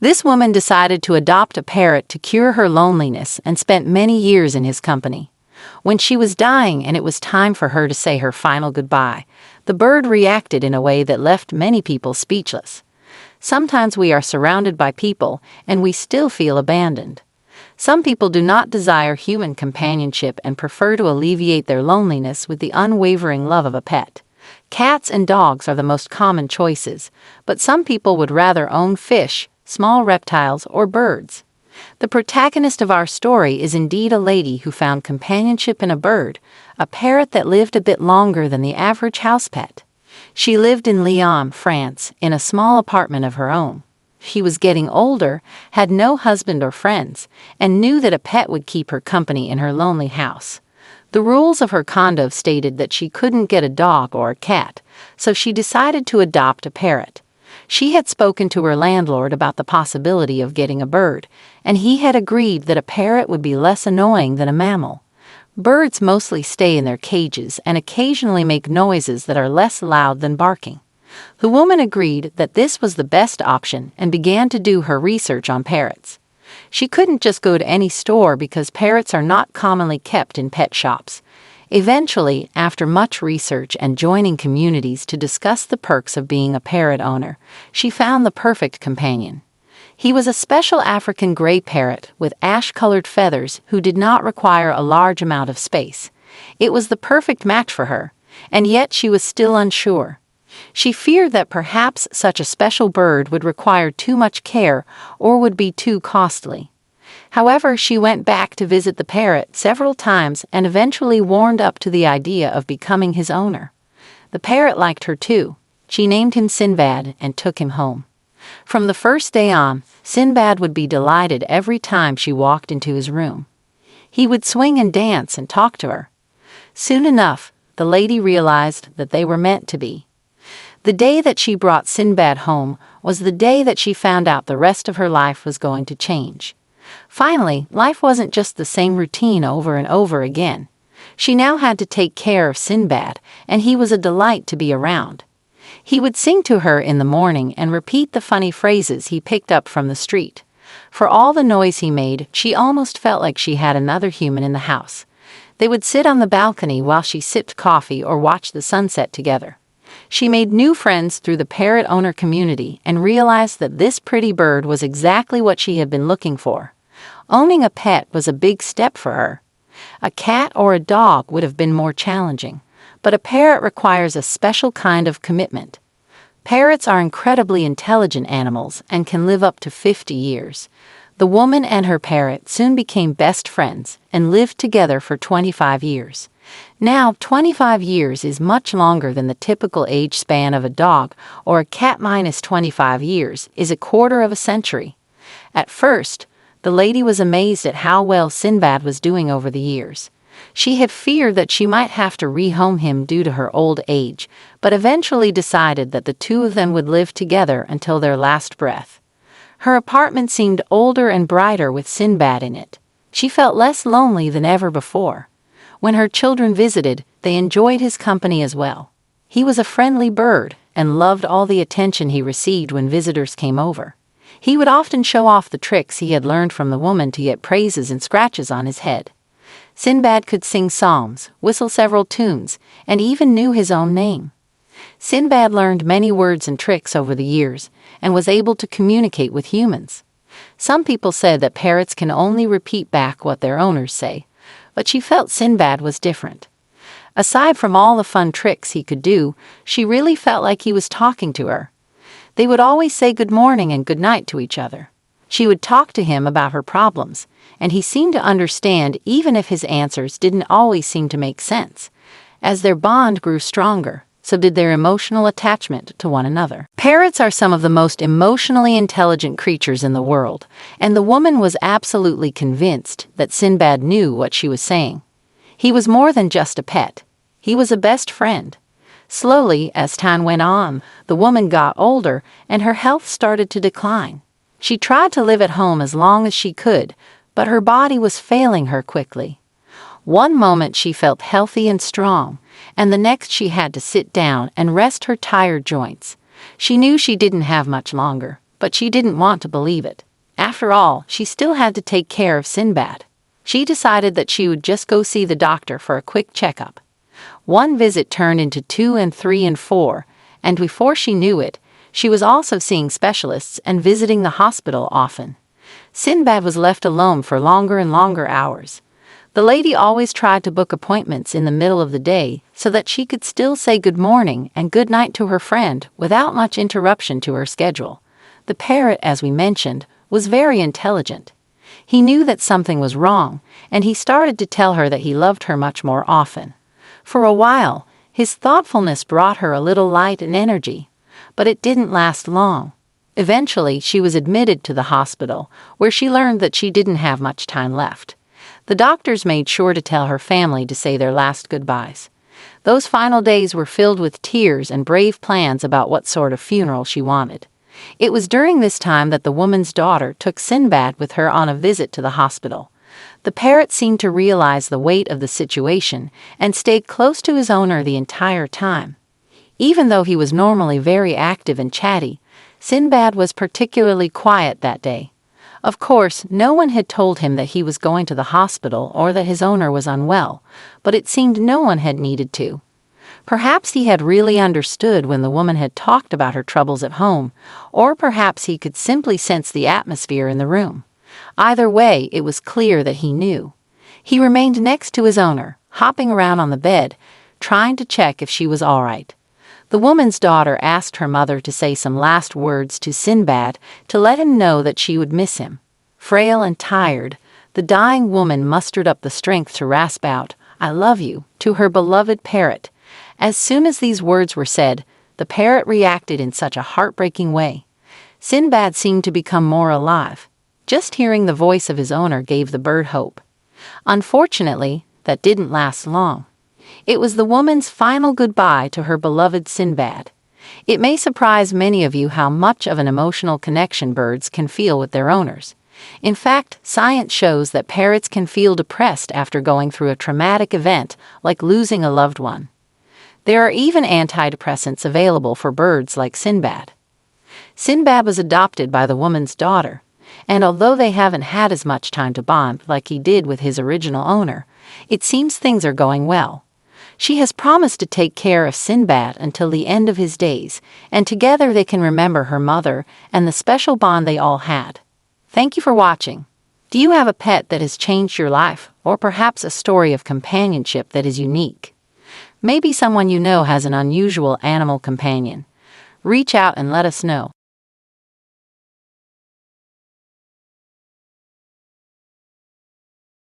This woman decided to adopt a parrot to cure her loneliness and spent many years in his company. When she was dying and it was time for her to say her final goodbye, the bird reacted in a way that left many people speechless. Sometimes we are surrounded by people and we still feel abandoned. Some people do not desire human companionship and prefer to alleviate their loneliness with the unwavering love of a pet. Cats and dogs are the most common choices, but some people would rather own fish, small reptiles, or birds. The protagonist of our story is indeed a lady who found companionship in a bird, a parrot that lived a bit longer than the average house pet. She lived in Lyon, France, in a small apartment of her own. She was getting older, had no husband or friends, and knew that a pet would keep her company in her lonely house. The rules of her condo stated that she couldn't get a dog or a cat, so she decided to adopt a parrot. She had spoken to her landlord about the possibility of getting a bird, and he had agreed that a parrot would be less annoying than a mammal. Birds mostly stay in their cages and occasionally make noises that are less loud than barking. The woman agreed that this was the best option and began to do her research on parrots. She couldn't just go to any store because parrots are not commonly kept in pet shops. Eventually, after much research and joining communities to discuss the perks of being a parrot owner, she found the perfect companion. He was a special African gray parrot with ash-colored feathers who did not require a large amount of space. It was the perfect match for her, and yet she was still unsure. She feared that perhaps such a special bird would require too much care or would be too costly. However, she went back to visit the parrot several times and eventually warmed up to the idea of becoming his owner. The parrot liked her too. She named him Sinbad and took him home. From the first day on, Sinbad would be delighted every time she walked into his room. He would swing and dance and talk to her. Soon enough, the lady realized that they were meant to be. The day that she brought Sinbad home was the day that she found out the rest of her life was going to change. Finally, life wasn't just the same routine over and over again. She now had to take care of Sinbad, and he was a delight to be around. He would sing to her in the morning and repeat the funny phrases he picked up from the street. For all the noise he made, she almost felt like she had another human in the house. They would sit on the balcony while she sipped coffee or watched the sunset together. She made new friends through the parrot owner community and realized that this pretty bird was exactly what she had been looking for. Owning a pet was a big step for her. A cat or a dog would have been more challenging, but a parrot requires a special kind of commitment. Parrots are incredibly intelligent animals and can live up to 50 years. The woman and her parrot soon became best friends and lived together for 25 years. Now, 25 years is much longer than the typical age span of a dog, or a cat minus 25 years is a quarter of a century. At first, the lady was amazed at how well Sinbad was doing over the years. She had feared that she might have to rehome him due to her old age, but eventually decided that the two of them would live together until their last breath. Her apartment seemed older and brighter with Sinbad in it. She felt less lonely than ever before. When her children visited, they enjoyed his company as well. He was a friendly bird and loved all the attention he received when visitors came over. He would often show off the tricks he had learned from the woman to get praises and scratches on his head. Sinbad could sing psalms, whistle several tunes, and even knew his own name. Sinbad learned many words and tricks over the years and was able to communicate with humans. Some people said that parrots can only repeat back what their owners say, but she felt Sinbad was different. Aside from all the fun tricks he could do, she really felt like he was talking to her. They would always say good morning and good night to each other. She would talk to him about her problems, and he seemed to understand even if his answers didn't always seem to make sense. As their bond grew stronger, so did their emotional attachment to one another. Parrots are some of the most emotionally intelligent creatures in the world, and the woman was absolutely convinced that Sinbad knew what she was saying. He was more than just a pet. He was a best friend. Slowly, as time went on, the woman got older and her health started to decline. She tried to live at home as long as she could, but her body was failing her quickly. One moment she felt healthy and strong, and the next she had to sit down and rest her tired joints. She knew she didn't have much longer, but she didn't want to believe it. After all, she still had to take care of Sinbad. She decided that she would just go see the doctor for a quick checkup. One visit turned into 2 and 3 and 4, and before she knew it, she was also seeing specialists and visiting the hospital often. Sinbad was left alone for longer and longer hours. The lady always tried to book appointments in the middle of the day so that she could still say good morning and good night to her friend without much interruption to her schedule. The parrot, as we mentioned, was very intelligent. He knew that something was wrong, and he started to tell her that he loved her much more often. For a while, his thoughtfulness brought her a little light and energy, but it didn't last long. Eventually, she was admitted to the hospital, where she learned that she didn't have much time left. The doctors made sure to tell her family to say their last goodbyes. Those final days were filled with tears and brave plans about what sort of funeral she wanted. It was during this time that the woman's daughter took Sinbad with her on a visit to the hospital. The parrot seemed to realize the weight of the situation and stayed close to his owner the entire time. Even though he was normally very active and chatty, Sinbad was particularly quiet that day. Of course, no one had told him that he was going to the hospital or that his owner was unwell, but it seemed no one had needed to. Perhaps he had really understood when the woman had talked about her troubles at home, or perhaps he could simply sense the atmosphere in the room. Either way, it was clear that he knew. He remained next to his owner, hopping around on the bed, trying to check if she was all right. The woman's daughter asked her mother to say some last words to Sinbad to let him know that she would miss him. Frail and tired, the dying woman mustered up the strength to rasp out, "I love you," to her beloved parrot. As soon as these words were said, the parrot reacted in such a heartbreaking way. Sinbad seemed to become more alive. Just hearing the voice of his owner gave the bird hope. Unfortunately, that didn't last long. It was the woman's final goodbye to her beloved Sinbad. It may surprise many of you how much of an emotional connection birds can feel with their owners. In fact, science shows that parrots can feel depressed after going through a traumatic event like losing a loved one. There are even antidepressants available for birds like Sinbad. Sinbad was adopted by the woman's daughter, and although they haven't had as much time to bond like he did with his original owner, it seems things are going well. She has promised to take care of Sinbad until the end of his days, and together they can remember her mother and the special bond they all had. Thank you for watching. Do you have a pet that has changed your life, or perhaps a story of companionship that is unique? Maybe someone you know has an unusual animal companion. Reach out and let us know.